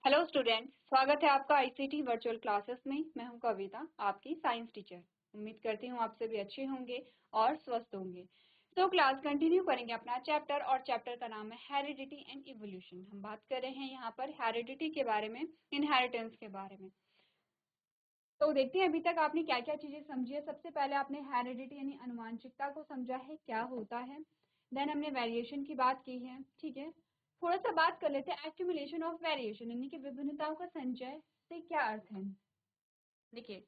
Hello student, स्वागत है आपका आईसीटी वर्चुअल क्लासेस में। मैं हूं कविता, आपकी साइंस टीचर। उम्मीद करती हूं आप सभी अच्छे होंगे और स्वस्थ होंगे। तो क्लास कंटिन्यू करेंगे अपना चैप्टर, और चैप्टर का नाम है हेरिडिटी एंड इवोल्यूशन। हम बात कर रहे हैं यहाँ पर हेरिडिटी के बारे में, इनहेरिटेंस के बारे में। तो देखते हैं अभी तक आपने क्या क्या चीजें समझी है। सबसे पहले आपने हेरिडिटी यानी आनुवांशिकता को समझा है, क्या होता है। देन हमने वेरिएशन की बात की है, ठीक है। थोड़ा सा बात कर लेते हैं एक्यूमुलेशन ऑफ वेरिएशन यानी कि विभिन्नताओं का संचय से क्या अर्थ है। देखिए,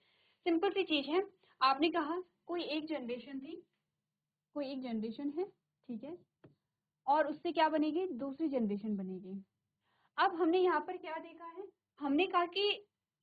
सिंपल सी चीज है। आपने कहा कोई एक जनरेशन थी, कोई एक जनरेशन है, ठीक है, और उससे क्या बनेगी, दूसरी जनरेशन बनेगी। अब हमने यहाँ पर क्या देखा है, हमने कहा कि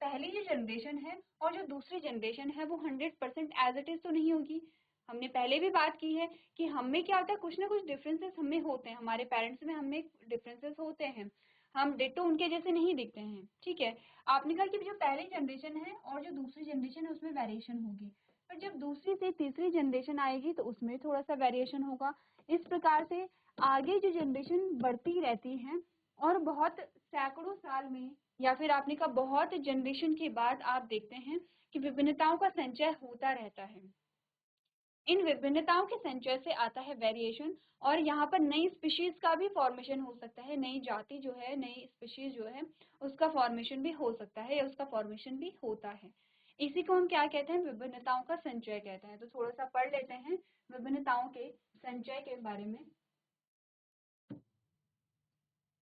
पहली जो जनरेशन है और जो दूसरी जनरेशन है वो 100% एज इट इज तो नहीं होगी। हमने पहले भी बात की है कि हमें क्या होता है, कुछ ना कुछ डिफरेंसेस हमें होते हैं, हमारे पेरेंट्स में हमें डिफरेंसेस होते हैं, हम डिट्टो उनके जैसे नहीं दिखते हैं, ठीक है। आपने कहा कि जो पहली जनरेशन है और जो दूसरी जनरेशन है उसमें वेरिएशन होगी, पर जब दूसरी से तीसरी जनरेशन आएगी तो उसमें थोड़ा सा वेरिएशन होगा। इस प्रकार से आगे जो जनरेशन बढ़ती रहती है और बहुत सैकड़ों साल में या फिर आपने कहा बहुत जनरेशन के बाद आप देखते हैं कि विभिन्नताओं का संचय होता रहता है। इन विभिन्नताओं के संचय से आता है वेरिएशन, और यहाँ पर नई स्पीशीज का भी फॉर्मेशन हो सकता है। नई जाति जो है, नई स्पीशीज जो है, उसका फॉर्मेशन भी हो सकता है या उसका फॉर्मेशन भी होता है। इसी को हम क्या कहते हैं, विभिन्नताओं का संचय कहते हैं। तो थोड़ा सा पढ़ लेते हैं विभिन्नताओं के संचय के बारे में।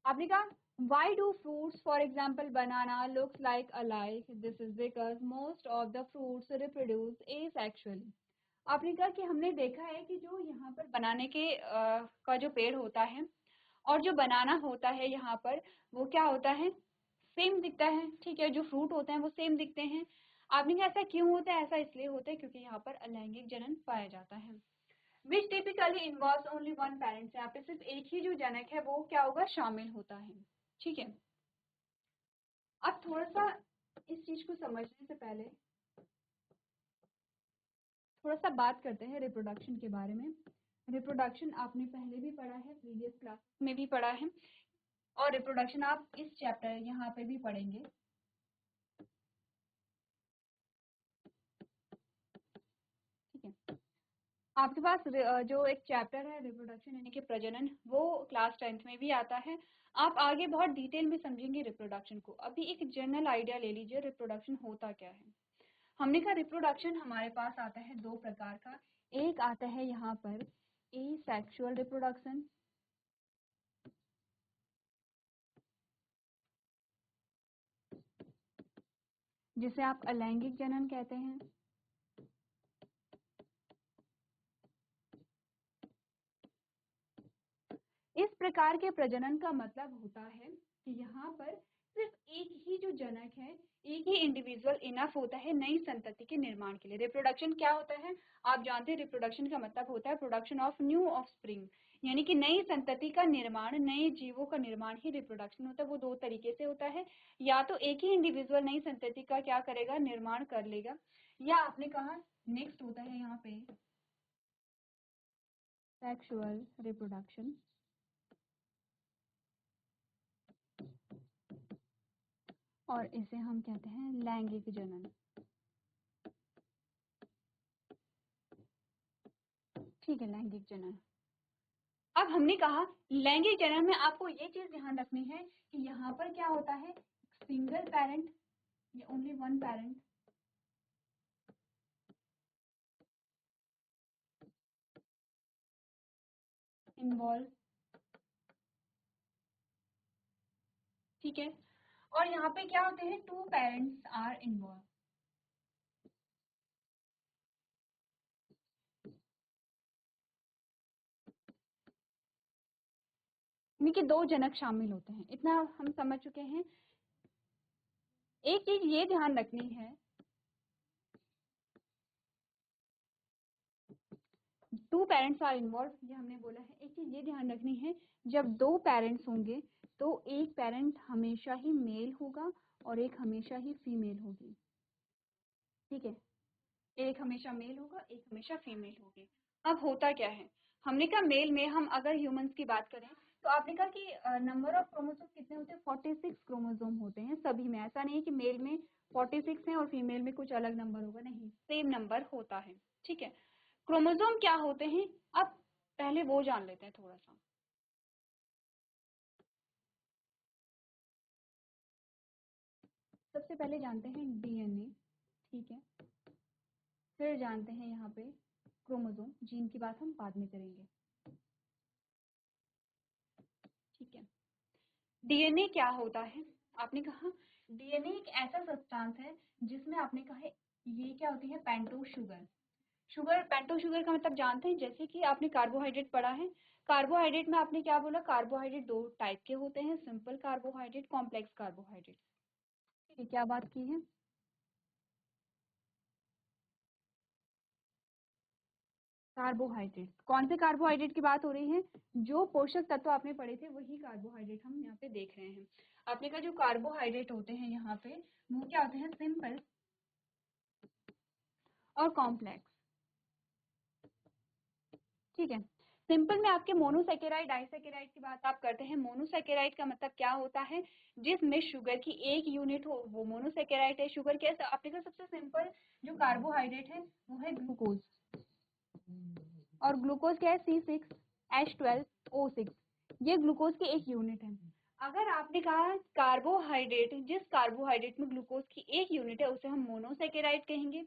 आपने कहा why do fruits, for example banana, looks like alike? This is because most of the fruits reproduce asexually. आपने कहा कि हमने देखा है कि जो यहाँ पर बनाने के का जो पेड़ होता है और जो बनाना होता है यहाँ पर, वो क्या होता है, सेम दिखता है, ठीक है। जो फ्रूट होते हैं वो सेम दिखते हैं। आपने कहा ऐसा क्यों होता है, ऐसा इसलिए होता है क्योंकि यहाँ पर अलैंगिक जनन पाया जाता है। Which typically involves only one parents. यहाँ पे सिर्फ एक ही जो जनक है वो क्या होगा, शामिल होता है, ठीक है। अब थोड़ा सा इस चीज को समझने से पहले थोड़ा सा बात करते हैं रिप्रोडक्शन के बारे में। रिप्रोडक्शन आपने पहले भी पढ़ा है, प्रीवियस क्लास में भी पढ़ा है, और रिप्रोडक्शन आप इस चैप्टर यहाँ पे भी पढ़ेंगे, ठीक है। आपके पास जो एक चैप्टर है रिप्रोडक्शन यानी कि प्रजनन, वो क्लास 10th में भी आता है। आप आगे बहुत डिटेल में समझेंगे रिप्रोडक्शन को। अभी एक जनरल आइडिया ले लीजिए रिप्रोडक्शन होता क्या है। हमने कहा रिप्रोडक्शन हमारे पास आता है दो प्रकार का। एक आता है यहाँ पर एसेक्सुअल रिप्रोडक्शन, जिसे आप अलैंगिक जनन कहते हैं। इस प्रकार के प्रजनन का मतलब होता है कि यहाँ पर सिर्फ एक ही जो जनक है, एक ही इंडिविजुअल इनफ होता है नई संतति के निर्माण के लिए। रिप्रोडक्शन क्या होता है, आप जानते हैं रिप्रोडक्शन का मतलब होता है प्रोडक्शन ऑफ न्यू ऑफस्प्रिंग, यानी कि नई संतति का निर्माण, नए जीवों का निर्माण ही रिप्रोडक्शन होता है। वो दो तरीके से होता है, या तो एक ही इंडिविजुअल नई संतति का क्या करेगा, निर्माण कर लेगा, या आपने कहा नेक्स्ट होता है यहाँ पे सेक्सुअल रिप्रोडक्शन, और इसे हम कहते हैं लैंगिक जनन, ठीक है, लैंगिक जनन। अब हमने कहा लैंगिक जनन में आपको ये चीज ध्यान रखनी है कि यहाँ पर क्या होता है, सिंगल पेरेंट या ओनली वन पेरेंट इन्वॉल्व, ठीक है, और यहाँ पे क्या होते हैं, टू पेरेंट्स आर इन्वॉल्व। यानी कि दो जनक शामिल होते हैं, इतना हम समझ चुके हैं। एक चीज ये ध्यान रखनी है, टू पेरेंट्स आर इन्वॉल्व, ये हमने बोला है। एक चीज ये ध्यान रखनी है, जब दो पेरेंट्स होंगे तो एक पेरेंट हमेशा ही मेल होगा और एक हमेशा ही फीमेल होगी, ठीक है। एक हमेशा मेल होगा, एक हमेशा फीमेल होगी। अब होता क्या है, हमने कहा मेल में हम अगर ह्यूमंस की बात करें तो तो आपने कहा कि नंबर ऑफ क्रोमोसोम कितने होते हैं, 46 क्रोमोसोम होते हैं सभी में। ऐसा नहीं है कि मेल में 46 है और फीमेल में कुछ अलग नंबर होगा, नहीं, सेम नंबर होता है। ठीक है, क्रोमोसोम क्या होते हैं, अब पहले वो जान लेते हैं थोड़ा सा। सबसे पहले जानते हैं डीएनए, ठीक है, फिर जानते हैं यहाँ पे क्रोमोसोम, जीन की बात हम बाद में करेंगे। ठीक है, डीएनए क्या होता है, आपने कहा डीएनए एक ऐसा सब्सटेंस है जिसमें आपने कहा है ये क्या होती है, pentose sugar. Sugar, pentose sugar का मतलब जानते हैं, जैसे कि आपने कार्बोहाइड्रेट पढ़ा है, कार्बोहाइड्रेट में आपने क्या बोला, कार्बोहाइड्रेट दो टाइप के होते हैं, सिंपल कार्बोहाइड्रेट, कॉम्प्लेक्स कार्बोहाइड्रेट। ठीक है, क्या बात की है, कार्बोहाइड्रेट, कौन से कार्बोहाइड्रेट की बात हो रही है, जो पोषक तत्व आपने पढ़े थे वही कार्बोहाइड्रेट हम यहाँ पे देख रहे हैं। आपने कहा जो कार्बोहाइड्रेट होते हैं यहाँ पे वो क्या होते हैं, सिंपल और कॉम्प्लेक्स। ठीक है, सिंपल में आपके मोनोसेकेराइड डाइसेकेराइड की बात आप करते हैं। मोनोसेकेराइड का मतलब क्या होता है, जिसमें शुगर की एक यूनिट हो वो मोनोसेकेराइड है। शुगर कैसे, आपने कहा सबसे सिंपल जो कार्बोहाइड्रेट है वो है ग्लूकोज, और ग्लूकोज क्या है, C6H12O6, ये ग्लूकोज की एक यूनिट है। अगर आपने कहा कार्बोहाइड्रेट, जिस कार्बोहाइड्रेट में ग्लूकोज की एक यूनिट है उसे हम मोनोसेकेराइड कहेंगे,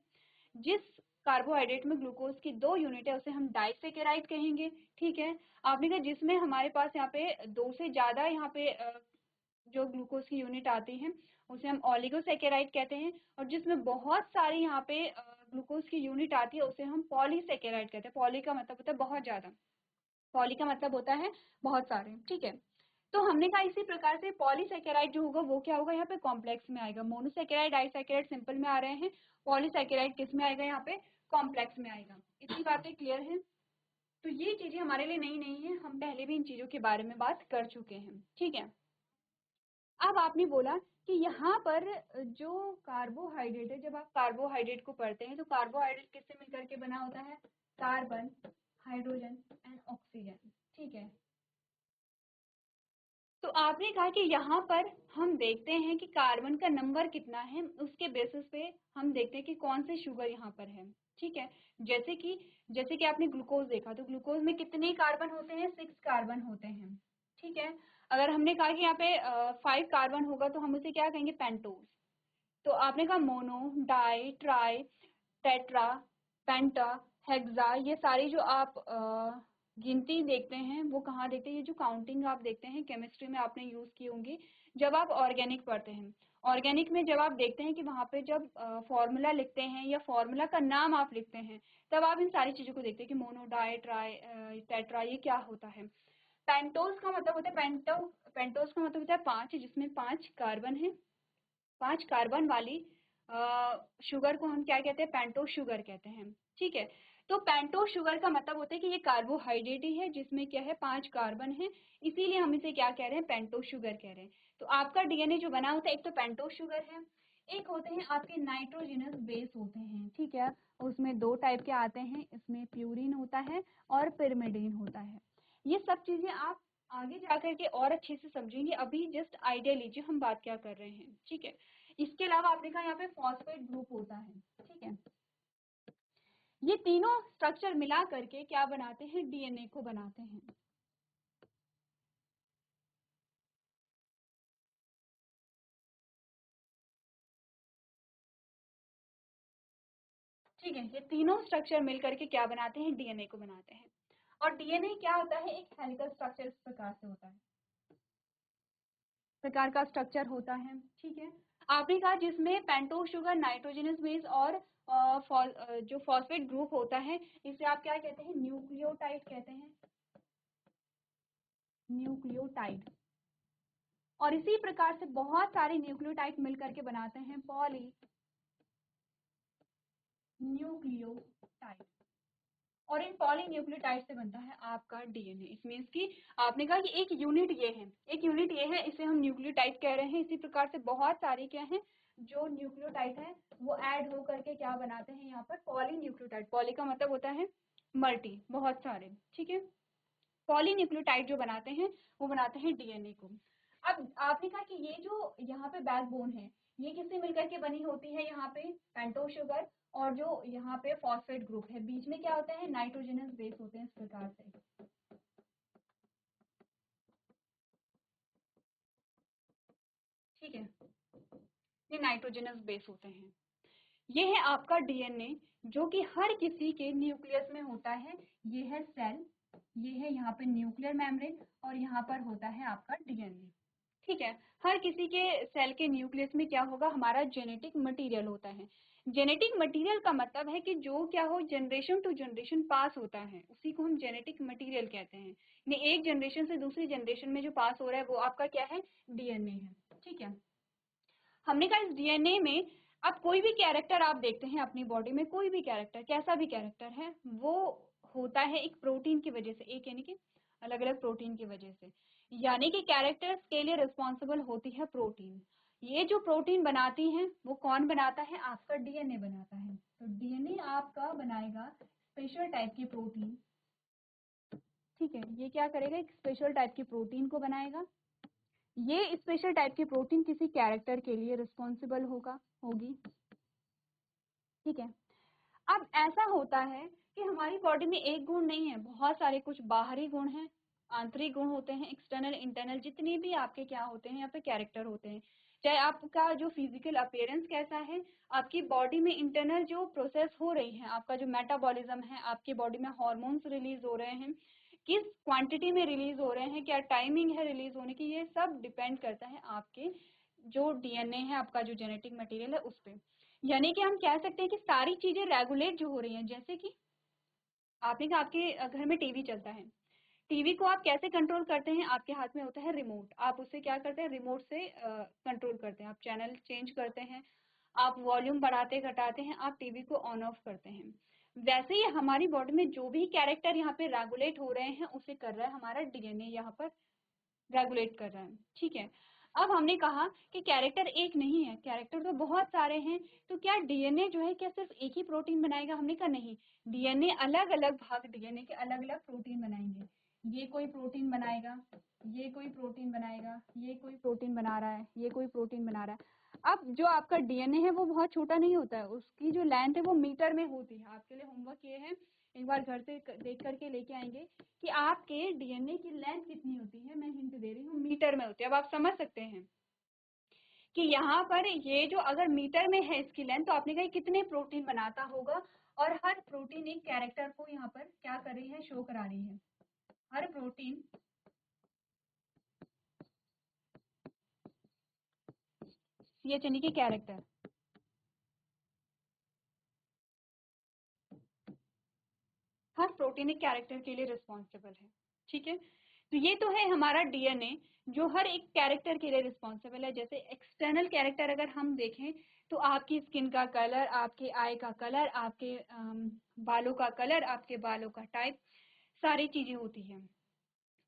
जिस कार्बोहाइड्रेट में ग्लूकोज की दो यूनिट है उसे हम डाइसेकेराइड कहेंगे। ठीक है, आपने कहा जिसमें हमारे पास यहाँ पे दो से ज्यादा यहाँ पे जो ग्लूकोज की यूनिट आती है उसे हम ओलिगोसेकेराइड कहते हैं, और जिसमें बहुत सारी यहाँ पे ग्लूकोज की यूनिट आती है उसे हम पॉलीसेकेराइड कहते हैं। पॉली का मतलब होता है बहुत ज्यादा, पॉली का मतलब होता है बहुत सारे। ठीक है, तो हमने कहा इसी प्रकार से पॉलीसेकेराइड जो होगा वो क्या होगा, यहाँ पे कॉम्प्लेक्स में आएगा। मोनोसेकेराइड डाइसेकेराइड सिंपल में आ रहे हैं, पॉलीसेकेराइड किस में आएगा, यहाँ पे कॉम्प्लेक्स में आएगा। इतनी बातें क्लियर है, तो ये चीजें हमारे लिए नई नहीं है, हम पहले भी इन चीजों के बारे में बात कर चुके हैं। ठीक है, अब आपने बोला कि यहाँ पर जो कार्बोहाइड्रेट है, जब आप कार्बोहाइड्रेट को पढ़ते हैं तो कार्बोहाइड्रेट किससे मिलकर के बना होता है, कार्बन, हाइड्रोजन एंड ऑक्सीजन। ठीक है, तो आपने कहा कि यहाँ पर हम देखते हैं कि कार्बन का नंबर कितना है, उसके बेसिस पे हम देखते हैं कि कौन से शुगर यहाँ पर है। ठीक है, जैसे कि आपने ग्लूकोज देखा तो ग्लूकोज में कितने कार्बन होते हैं, 6 कार्बन होते हैं। ठीक है, अगर हमने कहा कि यहाँ पे 5 कार्बन होगा तो हम उसे क्या कहेंगे, पेंटोज। तो आपने कहा मोनो, डाई, ट्राई, टेट्रा, पेंटा, हेक्सा, ये सारी जो आप गिनती देखते हैं वो कहाँ देखते हैं, ये जो काउंटिंग आप देखते हैं केमिस्ट्री में आपने यूज की होंगी जब आप ऑर्गेनिक पढ़ते हैं। ऑर्गेनिक में जब आप देखते हैं कि वहाँ पे जब फॉर्मूला लिखते हैं या फॉर्मूला का नाम आप लिखते हैं तब आप इन सारी चीजों को देखते हैं कि मोनो, डाई, ट्राई, टेट्रा, ये क्या होता है। पेंटोज का मतलब होता है पेंटोज का मतलब होता है 5, जिसमें 5 कार्बन है। 5 कार्बन वाली शुगर को हम क्या कहते हैं, पेंटोज शुगर कहते हैं। ठीक है, तो पेंटोज शुगर का मतलब होता है कि ये कार्बोहाइड्रेट ही है जिसमें क्या है, 5 कार्बन है, इसीलिए हम इसे क्या कह रहे हैं, पेंटोज शुगर कह रहे हैं। तो आपका डीएनए जो बना होता है एक तो पेंटोज शुगर है, एक होते हैं आपके नाइट्रोजिनस बेस होते हैं। ठीक है, उसमें दो टाइप के आते हैं, इसमें प्यूरिन होता है और पिरिमिडीन होता है। ये सब चीजें आप आगे जाकर के और अच्छे से समझेंगे, अभी जस्ट आइडिया लीजिए हम बात क्या कर रहे हैं। ठीक है, इसके अलावा आपने कहा यहाँ पे फॉस्फेट ग्रुप होता है। ठीक है, ये तीनों स्ट्रक्चर मिला करके क्या बनाते हैं, डीएनए को बनाते हैं। ठीक है, ये तीनों स्ट्रक्चर मिल करके क्या बनाते हैं, डीएनए को बनाते हैं। और डीएनए क्या होता है, एक हेलिकल स्ट्रक्चर इस प्रकार से होता है, प्रकार का स्ट्रक्चर होता है। ठीक है, आपने कहा जिसमें पेंटोज शुगर, नाइट्रोजनस बेस और जो फॉस्फेट ग्रुप होता है इसे आप क्या कहते हैं, न्यूक्लियोटाइड कहते हैं, न्यूक्लियोटाइड। और इसी प्रकार से बहुत सारे न्यूक्लियोटाइड मिलकर के बनाते हैं पॉली न्यूक्लियोटाइड, और इन पॉली न्यूक्लियोटाइड से बनता है आपका डीएनए। इस मीन्स की आपने कहा कि एक यूनिट ये है, एक यूनिट ये है, इसे हम न्यूक्लियोटाइड कह रहे हैं। इसी प्रकार से बहुत सारी क्या है जो न्यूक्लियोटाइड है वो ऐड हो करके क्या बनाते हैं यहाँ पर, पॉली न्यूक्लियोटाइड। पॉली का मतलब होता है मल्टी, बहुत सारे। ठीक है, पॉलीन्यूक्लियोटाइड जो बनाते हैं वो बनाते हैं डीएनए को। अब आपने कहा कि ये जो यहाँ पे बैकबोन है ये किससे मिलकर के बनी होती है, यहाँ पे पेंटोज शुगर और जो यहाँ पे फॉस्फेट ग्रुप है, बीच में क्या होता है, नाइट्रोजनस बेस होते हैं इस प्रकार से, ठीक है, ये नाइट्रोजनस बेस होते हैं। ये है आपका डीएनए जो कि हर किसी के न्यूक्लियस में होता है। ये है सेल, ये है यहाँ पे न्यूक्लियर मेम्ब्रेन और यहाँ पर होता है आपका डीएनए, ठीक है। हर किसी के सेल के न्यूक्लियस में क्या होगा, हमारा जेनेटिक मटेरियल होता है। जेनेटिक मटेरियल का मतलब है कि जो क्या हो जनरेशन टू जनरेशन पास होता है उसी को हम जेनेटिक मटेरियल कहते हैं। यानी एक जनरेशन से दूसरी जनरेशन में जो पास हो रहा है वो आपका क्या है, डीएनए है, ठीक है। हमने कहा इस डीएनए में अब कोई भी कैरेक्टर आप देखते हैं अपनी बॉडी में, कोई भी कैरेक्टर, कैसा भी कैरेक्टर है, वो होता है एक प्रोटीन की वजह से, एक यानी कि अलग अलग प्रोटीन की वजह से, यानी कि कैरेक्टर्स के लिए रिस्पॉन्सिबल होती है प्रोटीन। ये जो प्रोटीन बनाती हैं वो कौन बनाता है, आपका डीएनए बनाता है। तो डीएनए आपका बनाएगा स्पेशल टाइप की प्रोटीन, ठीक है। ये क्या करेगा, एक स्पेशल टाइप की प्रोटीन को बनाएगा। ये स्पेशल टाइप की प्रोटीन किसी कैरेक्टर के लिए रिस्पॉन्सिबल होगी, ठीक है। अब ऐसा होता है कि हमारी बॉडी में एक गुण नहीं है, बहुत सारे कुछ बाहरी गुण हैं, आंतरिक गुण होते हैं, एक्सटर्नल इंटरनल जितने भी आपके क्या होते हैं यहाँ पे कैरेक्टर होते हैं। चाहे आपका जो फिजिकल अपीयरेंस कैसा है, आपकी बॉडी में इंटरनल जो प्रोसेस हो रही है, आपका जो मेटाबॉलिज्म है, आपकी बॉडी में हॉर्मोन्स रिलीज हो रहे हैं, किस क्वांटिटी में रिलीज हो रहे हैं, क्या टाइमिंग है रिलीज होने की, ये सब डिपेंड करता है आपके जो डीएनए है, आपका जो जेनेटिक मटेरियल है उस पर। यानी कि हम कह सकते हैं कि सारी चीजें रेगुलेट जो हो रही हैं, जैसे कि आपने कहा आपके घर में टीवी चलता है, टीवी को आप कैसे कंट्रोल करते हैं, आपके हाथ में होता है रिमोट, आप उसे क्या करते हैं, रिमोट से कंट्रोल करते हैं, आप चैनल चेंज करते हैं, आप वॉल्यूम बढ़ाते घटाते हैं, आप टीवी को ऑन ऑफ करते हैं। वैसे ही हमारी बॉडी में जो भी कैरेक्टर यहाँ पे रेगुलेट हो रहे हैं उसे कर रहा है हमारा डीएनए, यहाँ पर रेगुलेट कर रहा है, ठीक है। अब हमने कहा कि कैरेक्टर एक नहीं है, कैरेक्टर तो बहुत सारे हैं, तो क्या डीएनए जो है क्या सिर्फ एक ही प्रोटीन बनाएगा, हमने कहा नहीं, डीएनए अलग अलग भाग डीएनए के अलग अलग प्रोटीन बनाएंगे। ये कोई प्रोटीन बनाएगा, ये कोई प्रोटीन बनाएगा, ये कोई प्रोटीन बना रहा है, ये कोई प्रोटीन बना रहा है। अब जो आपका डीएनए है वो बहुत छोटा नहीं होता है, उसकी जो लेंथ है वो मीटर में होती है। आपके लिए होमवर्क ये है, एक बार घर से देख करके लेके आएंगे कि आपके डीएनए की लेंथ कितनी होती है, मैं हिंट दे रही हूँ, मीटर में होती है। अब आप समझ सकते हैं कि यहाँ पर ये जो अगर मीटर में है इसकी लेंथ, तो आपने कहा कितने प्रोटीन बनाता होगा, और हर प्रोटीन एक कैरेक्टर को यहाँ पर क्या कर रही है, शो करा रही है। हर प्रोटीन ये यानी कि कैरेक्टर, हर प्रोटीन एक कैरेक्टर के लिए रिस्पॉन्सिबल है, ठीक है। तो ये तो है हमारा डीएनए जो हर एक कैरेक्टर के लिए रिस्पॉन्सिबल है। जैसे एक्सटर्नल कैरेक्टर अगर हम देखें तो आपकी स्किन का कलर, आपके आई का कलर, आपके बालों का कलर, आपके बालों का टाइप, सारी चीजें होती हैं।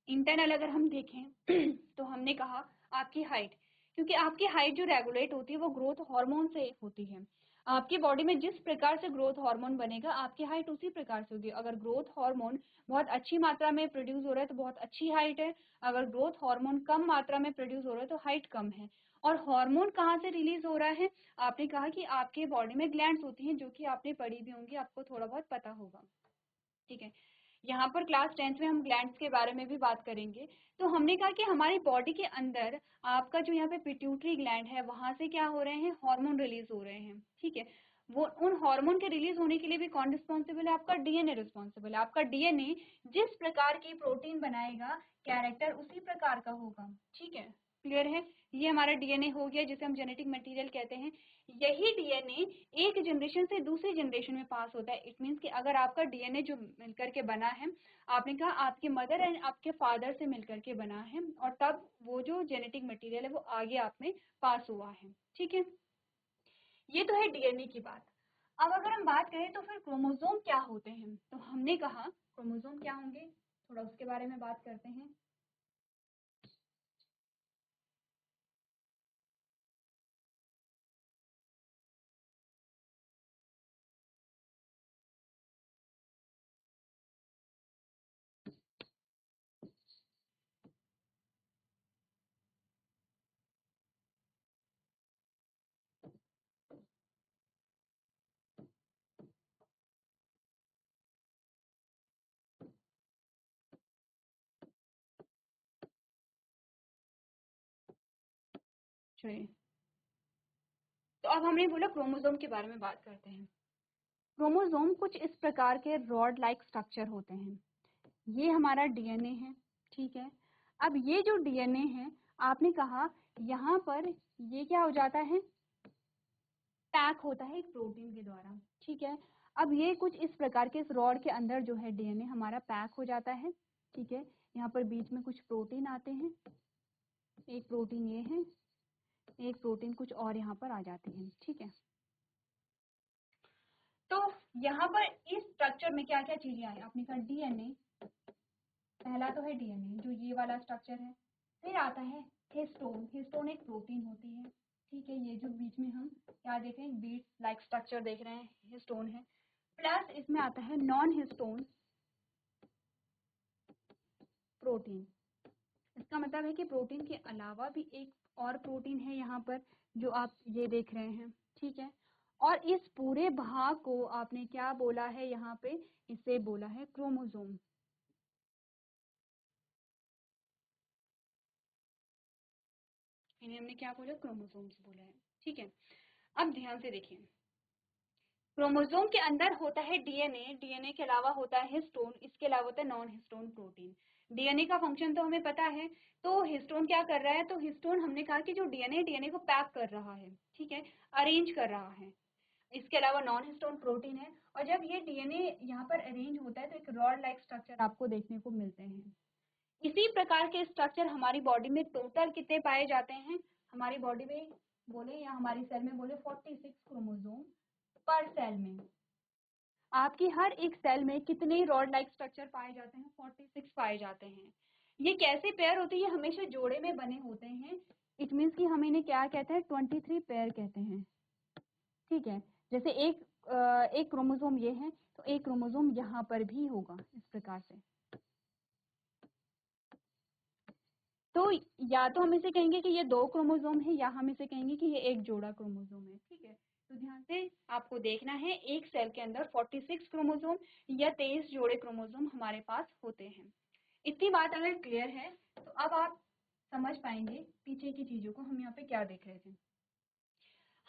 इंटरनल अगर हम देखें तो हमने कहा आपकी हाइट, क्योंकि आपकी हाइट जो रेगुलेट होती है वो ग्रोथ हार्मोन से होती है। आपकी बॉडी में जिस प्रकार से ग्रोथ हार्मोन बनेगा आपकी हाइट उसी प्रकार से होगी। अगर ग्रोथ हार्मोन बहुत अच्छी मात्रा में प्रोड्यूस हो रहा है तो बहुत अच्छी हाइट है, अगर ग्रोथ हार्मोन कम मात्रा में प्रोड्यूस हो रहा है तो हाइट कम है। और हार्मोन कहाँ से रिलीज हो रहा है, आपने कहा कि आपके बॉडी में ग्लैंड्स होती हैं, जो कि आपने पढ़ी भी होंगी, आपको थोड़ा बहुत पता होगा, ठीक है। यहाँ पर क्लास 10th में हम ग्लैंड्स के बारे में भी बात करेंगे। तो हमने कहा कि हमारी बॉडी के अंदर आपका जो यहाँ पे पिट्यूटरी ग्लैंड है वहां से क्या हो रहे हैं, हार्मोन रिलीज हो रहे हैं, ठीक है। वो उन हार्मोन के रिलीज होने के लिए भी कौन रिस्पॉन्सिबल है, आपका डीएनए रिस्पॉन्सिबल है। आपका डीएनए जिस प्रकार की प्रोटीन बनाएगा कैरेक्टर उसी प्रकार का होगा, ठीक है, क्लियर है। ये हमारा डीएनए हो गया जिसे हम जेनेटिक मटेरियल कहते हैं। यही डीएनए एक जनरेशन से दूसरी जनरेशन में पास होता है। इट मीन्स कि अगर आपका डीएनए जो मिलकर के बना है, आपने कहा आपके मदर एंड आपके फादर से मिलकर के बना है, और तब वो जो जेनेटिक मटेरियल है वो आगे आप में पास हुआ है, ठीक है। ये तो है डीएनए की बात। अब अगर हम बात करें तो फिर क्रोमोसोम क्या होते हैं, तो हमने कहा क्रोमोसोम क्या होंगे, थोड़ा उसके बारे में बात करते हैं। चलिए, तो अब हमने बोला क्रोमोसोम के बारे में बात करते हैं। क्रोमोसोम कुछ इस प्रकार के रॉड लाइक स्ट्रक्चर होते हैं। ये हमारा डीएनए है, ठीक है। अब ये जो डीएनए है, आपने कहा यहाँ पर ये क्या हो जाता है, पैक होता है एक प्रोटीन के द्वारा, ठीक है। अब ये कुछ इस प्रकार के इस रॉड के अंदर जो है डीएनए हमारा पैक हो जाता है, ठीक है। यहाँ पर बीच में कुछ प्रोटीन आते हैं, एक प्रोटीन ये है, एक प्रोटीन कुछ और यहाँ पर आ जाते हैं, ठीक है। तो यहाँ पर इस स्ट्रक्चर में क्या क्या चीजें आई, आपने कहा डीएनए, पहला तो है डीएनए जो ये वाला स्ट्रक्चर है, फिर आता है हिस्टोन, हिस्टोन एक प्रोटीन होती है, ठीक है। ये जो बीच में हम क्या देख रहे हैं, बीट लाइक स्ट्रक्चर देख रहे हैं, हिस्टोन है। प्लस इसमें आता है नॉन हिस्टोन प्रोटीन। इसका मतलब है कि प्रोटीन के अलावा भी एक और प्रोटीन है यहाँ पर जो आप ये देख रहे हैं, ठीक है। और इस पूरे भाग को आपने क्या बोला है यहाँ पे, इसे बोला है क्रोमोसोम। इन्हें हमने क्या बोला, क्रोमोसोम्स बोला है, ठीक है। अब ध्यान से देखिए, क्रोमोसोम के अंदर होता है डीएनए, डीएनए के अलावा होता है हिस्टोन, इसके अलावा होता है नॉन हिस्टोन प्रोटीन। डीएनए का फंक्शन तो हमें पता है, तो हिस्टोन क्या कर रहा है, तो हिस्टोन हमने कहा कि जो डीएनए, डीएनए को पैक कर रहा है, ठीक है, अरेंज कर रहा है। इसके अलावा नॉन हिस्टोन प्रोटीन है, और जब ये डीएनए यहाँ पर अरेंज होता है तो एक रॉड लाइक स्ट्रक्चर आपको देखने को मिलते हैं। इसी प्रकार के स्ट्रक्चर हमारी बॉडी में टोटल कितने पाए जाते हैं, हमारी बॉडी में बोले या हमारी सेल में बोले 46 क्रोमोसोम पर सेल में। आपकी हर एक सेल में कितने रॉड लाइक स्ट्रक्चर पाए जाते हैं, 46 पाए जाते हैं। ये कैसे पेयर होते हैं, ये हमेशा जोड़े में बने होते हैं। इट मीन्स कि हम इन्हें क्या कहते हैं, 23 पेयर कहते हैं, ठीक है। जैसे एक क्रोमोसोम ये है, तो एक क्रोमोसोम यहाँ पर भी होगा इस प्रकार से। तो या तो हम इसे कहेंगे कि ये 2 क्रोमोसोम है, या हम इसे कहेंगे कि ये एक जोड़ा क्रोमोसोम है, ठीक है। तो ध्यान से आपको देखना है, एक सेल के अंदर 46 क्रोमोसोम या 23 जोड़े क्रोमोसोम हमारे पास होते हैं। इतनी बात अगर क्लियर है तो अब आप समझ पाएंगे पीछे की चीजों को, हम यहाँ पे क्या देख रहे थे।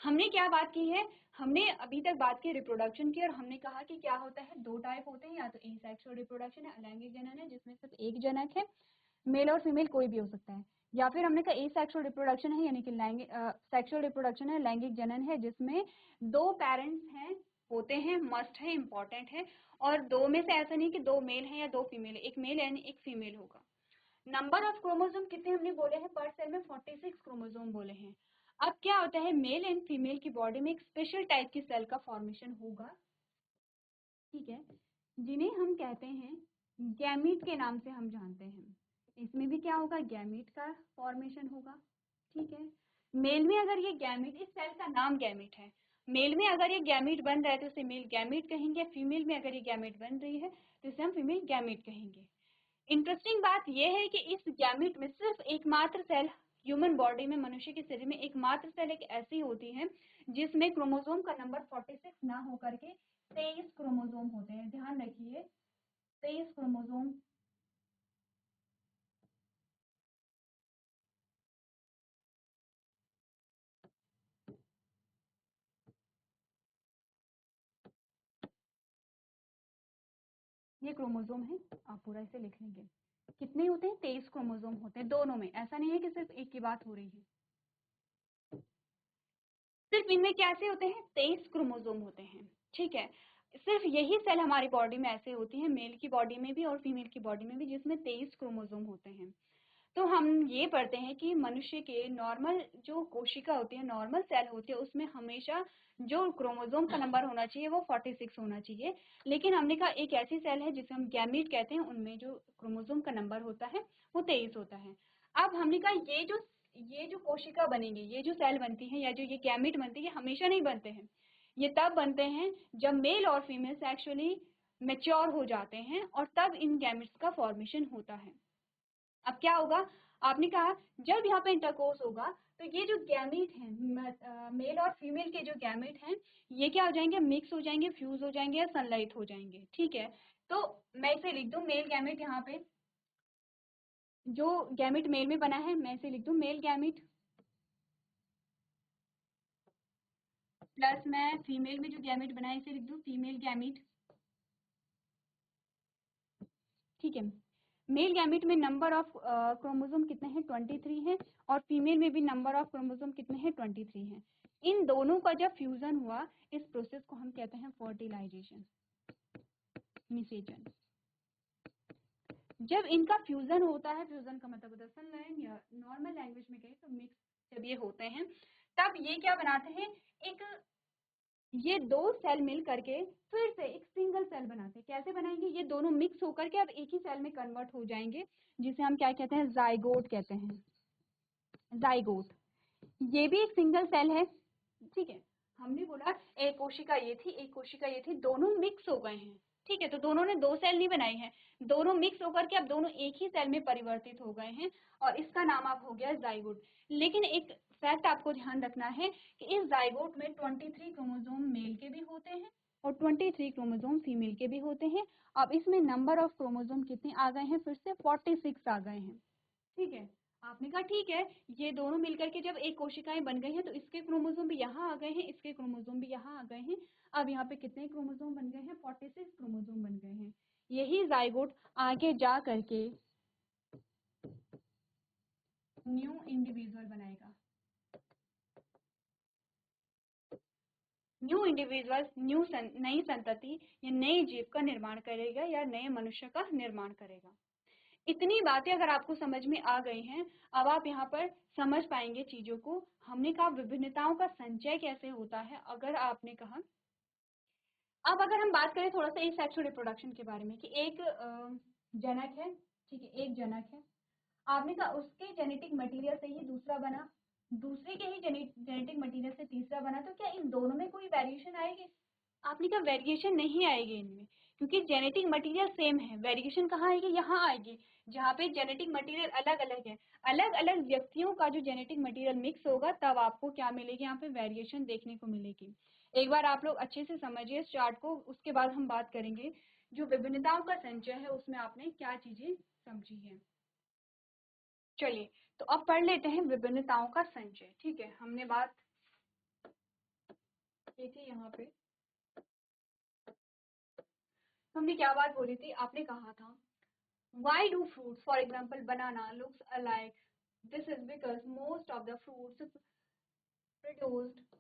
हमने क्या बात की है, हमने अभी तक बात की रिप्रोडक्शन की, और हमने कहा कि क्या होता है, 2 टाइप होते हैं, या तो एसेक्सुअल रिप्रोडक्शन है, अलैंगिक जनन है, जिसमें सिर्फ एक जनक है, मेल और फीमेल कोई भी हो सकता है। या फिर हमने कहा एसेक्सुअल रिप्रोडक्शन है, यानी कि लैंगिक सेक्सुअल रिप्रोडक्शन है, लैंगिक जनन है, जिसमें 2 पेरेंट्स हैं, होते हैं, मस्ट है, इम्पोर्टेंट है, और 2 में से ऐसा नहीं कि 2 मेल है या 2 फीमेल है, एक मेल यानी एक फीमेल होगा। नंबर ऑफ क्रोमोसोम कितने हमने बोले हैं, पर सेल में 46 क्रोमोसोम बोले हैं। अब क्या होता है, मेल एंड फीमेल की बॉडी में एक स्पेशल टाइप की सेल का फॉर्मेशन होगा, ठीक है, जिन्हें हम कहते हैं गैमीट के नाम से हम जानते हैं। इसमें भी क्या होगा, गैमीट का फॉर्मेशन होगा, ठीक है। मेल में अगर ये गैमीट, इस सेल का नाम गैमीट है, मेल में अगर ये गैमीट बन रहा है तो इसे मेल गैमीट कहेंगे, फीमेल में अगर ये गैमीट बन रही है तो इसे हम फीमेल गैमीट कहेंगे। इंटरेस्टिंग बात यह है कि इस गैमीट में सिर्फ एकमात्र सेल, ह्यूमन बॉडी में, मनुष्य के शरीर में एकमात्र सेल एक ऐसी होती है जिसमें क्रोमोसोम का नंबर 46 ना होकर के 23 क्रोमोसोम होते हैं। ध्यान रखिए, 23 क्रोमोसोम। ये क्रोमोसोम है, आप पूरा इसे लिख लेंगे। कितने होते हैं, 23 क्रोमोसोम होते हैं दोनों में, ऐसा नहीं है कि सिर्फ एक की बात हो रही है। सिर्फ इनमें कैसे होते हैं, 23 क्रोमोसोम होते हैं, ठीक है। सिर्फ यही सेल हमारी बॉडी में ऐसे होती है, मेल की बॉडी में भी और फीमेल की बॉडी में भी, जिसमें 23 क्रोमोसोम होते हैं। तो हम ये पढ़ते हैं कि मनुष्य के नॉर्मल जो कोशिका होती है, नॉर्मल सेल होती है, उसमें हमेशा जो क्रोमोसोम का नंबर होना चाहिए वो 46 होना चाहिए। लेकिन हमने कहा एक ऐसी सेल है जिसे हम गैमीट कहते हैं, उनमें जो क्रोमोसोम का नंबर होता है वो 23 होता है। अब हमने कहा ये जो कोशिका बनेंगे, ये जो सेल बनती है या जो ये गैमीट बनती है, ये हमेशा नहीं बनते हैं। ये तब बनते हैं जब मेल और फीमेल एक्चुअली मेच्योर हो जाते हैं, और तब इन गैमेट्स का फॉर्मेशन होता है। अब क्या होगा, आपने कहा जब यहाँ पे इंटरकोर्स होगा तो ये जो गैमीट हैं, मेल और फीमेल के जो गैमेट हैं, ये क्या हो जाएंगे, मिक्स हो जाएंगे, फ्यूज हो जाएंगे या सनलाइट हो जाएंगे, ठीक है। तो मैं इसे लिख दूं मेल गैमेट, यहाँ पे जो गैमेट मेल में बना है मैं इसे लिख दूं मेल गैमेट, प्लस मैं फीमेल में जो गैमेट बनाए इसे लिख दूं फीमेल गैमेट, ठीक है। मेल गैमेट में नंबर ऑफ क्रोमोसोम कितने हैं 23 हैं, और फीमेल में भी नंबर ऑफ क्रोमोसोम कितने हैं 23 हैं। इन दोनों का जब फ्यूजन हुआ इस प्रोसेस को हम कहते हैं फर्टिलाइजेशन, निषेचन। जब इनका फ्यूजन होता है, फ्यूजन का मतलब होता है सनलाइन, या नॉर्मल लैंग्वेज में कहें तो मिक्स जब ये होते हैं तब ये क्या बनाते हैं, एक ये दो सेल मिल करके फिर से एक सिंगल सेल बनाते हैं। कैसे बनाएंगे, ये दोनों मिक्स होकर के अब एक ही सेल में कन्वर्ट हो जाएंगे, जिसे हम क्या कहते हैं जाइगोट कहते हैं, जाइगोट। ये भी एक सिंगल सेल है, ठीक है। हमने बोला एक कोशिका ये थी, एक कोशिका ये थी, दोनों मिक्स हो गए हैं, ठीक है। तो दोनों ने दो सेल नहीं बनाई है, दोनों मिक्स होकर के अब दोनों एक ही सेल में परिवर्तित हो गए हैं, और इसका नाम आप हो गया जाइगोट। लेकिन एक फैक्ट आपको ध्यान रखना है कि इस जाइगोट में 23 क्रोमोसोम मेल के भी होते हैं और 23 क्रोमोसोम फीमेल के भी होते हैं। अब इसमें नंबर ऑफ क्रोमोसोम कितने आ गए हैं, फिर से 46 आ गए हैं, ठीक है। आपने कहा ठीक है, ये दोनों मिलकर के जब एक कोशिकाएं बन गई हैं तो इसके क्रोमोसोम भी यहाँ आ गए हैं, इसके क्रोमोसोम भी यहाँ आ गए हैं। अब यहाँ पे कितने क्रोमोसोम बन गए हैं, 46 क्रोमोसोम बन गए हैं। यही जाइगोट आगे जा करके न्यू इंडिविजुअल बनाएगा। न्यू इंडिविजुअल नई संतति या नए जीव का निर्माण करेगा या नए मनुष्य का निर्माण करेगा। इतनी बातें अगर आपको समझ में आ गई हैं, अब आप यहाँ पर समझ पाएंगे चीजों को। हमने कहा विभिन्नताओं का संचय कैसे होता है, अगर आपने कहा। अब अगर हम बात करें थोड़ा सा एसेक्सुअल रिप्रोडक्शन के बारे में कि एक जनक है, ठीक है, एक जनक है, आपने कहा उसके जेनेटिक मटेरियल से ही दूसरा बना, दूसरे के ही जेनेटिक मटेरियल से तीसरा बना, तो क्या इन दोनों में कोई वेरिएशन आएगी? आपने कहा वेरिएशन नहीं आएगी इनमें, क्योंकि जेनेटिक मटेरियल सेम है। वेरिएशन कहाँ आएगी, यहाँ आएगी जहाँ पे जेनेटिक मटेरियल अलग अलग है। अलग अलग व्यक्तियों का जो जेनेटिक मटेरियल मिक्स होगा तब आपको क्या मिलेगी, यहाँ पे वेरिएशन देखने को मिलेगी। एक बार आप लोग अच्छे से समझिए इस चार्ट को, उसके बाद हम बात करेंगे जो विभिन्नताओं का संचय है उसमें आपने क्या चीजें समझी है। चलिए तो अब पढ़ लेते हैं विभिन्नताओं का संचय, ठीक है। हमने बात की थी यहाँ पे, हमने क्या बात बोली थी, आपने कहा था why do fruits, for example banana, looks alike? This is because most of the fruits produced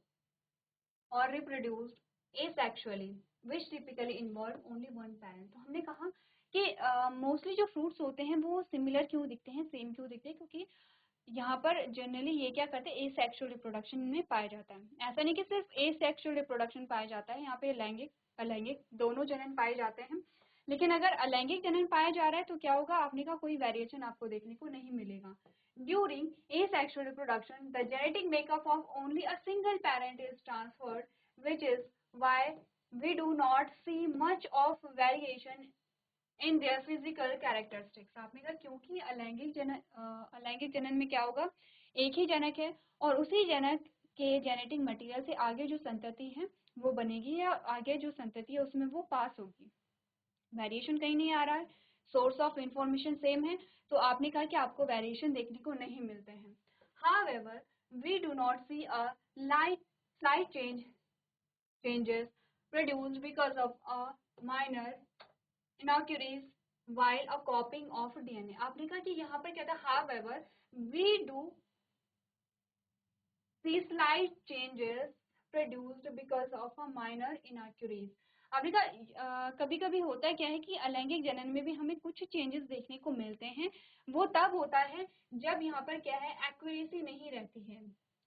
or reproduced asexually, which typically involve only one parent. तो हमने कहा कि मोस्टली जो फ्रूट्स होते हैं वो सिमिलर क्यों दिखते हैं, सेम क्यों दिखते हैं, क्योंकि यहाँ पर जनरली ये क्या करते हैं, एसेक्सुअल रिप्रोडक्शन में पाया जाता है। ऐसा नहीं कि सिर्फ एसेक्सुअल रिप्रोडक्शन पाया जाता है, यहाँ पे लैंगिक अलैंगिक दोनों जनन पाए जाते हैं। लेकिन अगर अलैंगिक जनन पाया जा रहा है तो क्या होगा, आपने का कोई वेरिएशन आपको देखने को नहीं मिलेगा। During asexual reproduction, the genetic makeup of only a single parent is transferred, which is why we do not see much of variation in their physical characteristics. आपने कहा क्योंकि अलैंगिक जनन में क्या होगा, एक ही जनक है और उसी जनक के जेनेटिक मटेरियल से आगे जो संतति है वो बनेगी, या आगे जो संतति है उसमें वो पास होगी। वेरिएशन कहीं नहीं आ रहा है, सोर्स ऑफ इंफॉर्मेशन सेम है, तो आपने कहा कि आपको वेरिएशन देखने को नहीं मिलते हैं। However we do not see a slight changes produced because of a minor inaccuracies while a copying of DNA। आपने कहा कि यहाँ पर क्या था, however we do see slight changes produced because of a minor inaccuracies। आपने कहा कभी कभी होता है क्या है कि अलैंगिक जनन में भी हमें कुछ चेंजेस देखने को मिलते हैं। वो तब होता है जब यहाँ पर क्या है, एक्यूरेसी नहीं रहती है।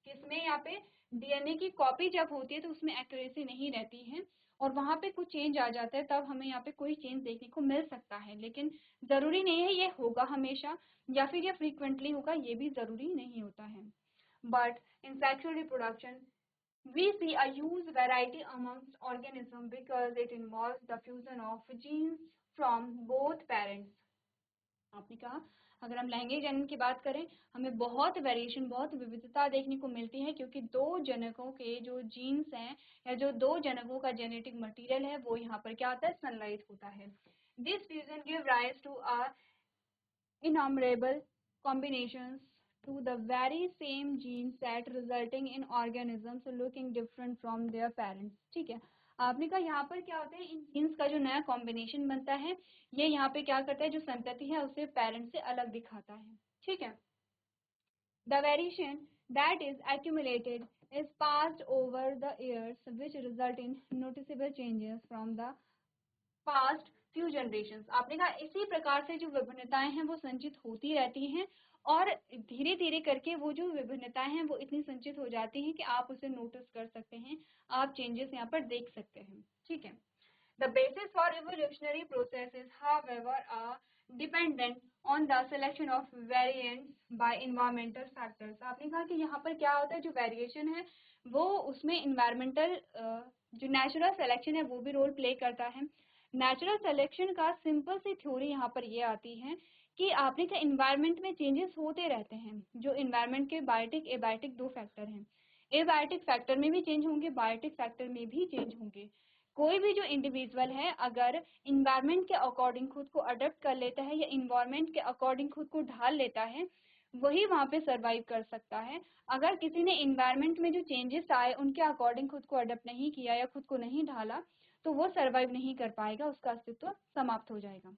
किसमें, यहाँ पे डीएनए की कॉपी जब होती है तो उसमें एक्यूरेसी नहीं रहती है और वहां पे कुछ चेंज आ जाता है, तब हमें यहाँ पे कोई चेंज देखने को मिल सकता है। लेकिन जरूरी नहीं है ये होगा हमेशा, या फिर ये फ्रीक्वेंटली होगा, ये भी जरूरी नहीं होता है। But in sexual reproduction we see a huge variety amongst organisms because it involves the fusion of genes from both parents। आपने कहा अगर हम लैंगिक जनन की बात करें हमें बहुत वेरिएशन, बहुत विविधता देखने को मिलती है, क्योंकि दो जनकों के जो जीन्स हैं या जो दो जनकों का जेनेटिक मटेरियल है वो यहाँ पर क्या होता है, सनलाइट होता है। This fusion give rise to a innumerable combinations to the very same gene set resulting in organisms looking different from their parents. ठीक है, आपने कहा यहाँ पर क्या होता है, इन जीन्स का जो नया कॉम्बिनेशन बनता है ये यहाँ पे क्या करता है, जो संतति है उसे पेरेंट से अलग दिखाता है. ठीक है, the variation that is accumulated is passed over the years which result in noticeable changes from the past few generations. आपने कहा इसी प्रकार से जो विभिन्नताएं हैं वो संचित होती रहती हैं और धीरे धीरे करके वो जो विभिन्नताएं हैं वो इतनी संचित हो जाती हैं कि आप उसे नोटिस कर सकते हैं, आप चेंजेस यहाँ पर देख सकते हैं. ठीक है, the basis for evolutionary processes however are dependent on the selection of variants by environmental factors. आपने कहा कि यहाँ पर क्या होता है, जो वेरिएशन है वो उसमें इन्वायरमेंटल जो नेचुरल सिलेक्शन है वो भी रोल प्ले करता है. नेचुरल सिलेक्शन का सिंपल सी थ्योरी यहाँ पर ये आती है कि आपने कहा इन्वायरमेंट में चेंजेस होते रहते हैं. जो इन्वायरमेंट के बायोटिक एबायोटिक दो फैक्टर हैं, एबायोटिक फैक्टर में भी चेंज होंगे, बायोटिक फैक्टर में भी चेंज होंगे. कोई भी जो इंडिविजुअल है अगर इन्वायरमेंट के अकॉर्डिंग खुद को अडॉप्ट कर लेता है या इन्वायरमेंट के अकॉर्डिंग खुद को ढाल लेता है वही वहाँ पे सरवाइव कर सकता है. अगर किसी ने इन्वायरमेंट में जो चेंजेस आए उनके अकॉर्डिंग खुद को अडॉप्ट नहीं किया या खुद को नहीं ढाला तो वो सरवाइव नहीं कर पाएगा, उसका अस्तित्व समाप्त हो जाएगा.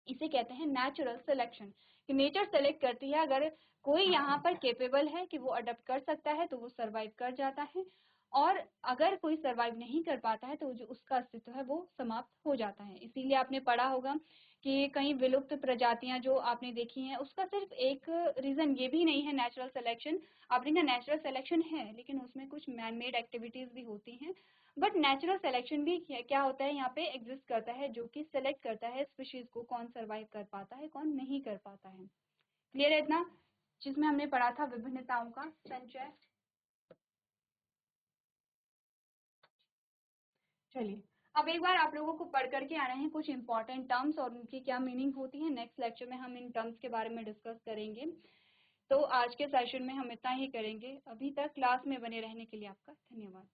इसे कहते हैं नेचुरल सिलेक्शन, कि नेचर सेलेक्ट करती है. अगर कोई यहाँ पर केपेबल है कि वो अडॉप्ट कर सकता है तो वो सरवाइव कर जाता है और अगर कोई सरवाइव नहीं कर पाता है तो जो उसका अस्तित्व है वो समाप्त हो जाता है. इसीलिए आपने पढ़ा होगा कि कई विलुप्त प्रजातियां जो आपने देखी हैं उसका सिर्फ एक रीजन ये भी नहीं है नेचुरल सिलेक्शन. आपने कहा नेचुरल सिलेक्शन है लेकिन उसमें कुछ मैन मेड एक्टिविटीज भी होती हैं, बट नेचुरल सिलेक्शन भी क्या होता है यहाँ पे एग्जिस्ट करता है जो कि सिलेक्ट करता है स्पीशीज को कौन सरवाइव कर पाता है कौन नहीं कर पाता है. क्लियर है इतना, जिसमें हमने पढ़ा था विभिन्नताओं का संचय. चलिए अब एक बार आप लोगों को पढ़ करके आना है कुछ इंपॉर्टेंट टर्म्स और उनकी क्या मीनिंग होती है. नेक्स्ट लेक्चर में हम इन टर्म्स के बारे में डिस्कस करेंगे. तो आज के सेशन में हम इतना ही करेंगे. अभी तक क्लास में बने रहने के लिए आपका धन्यवाद.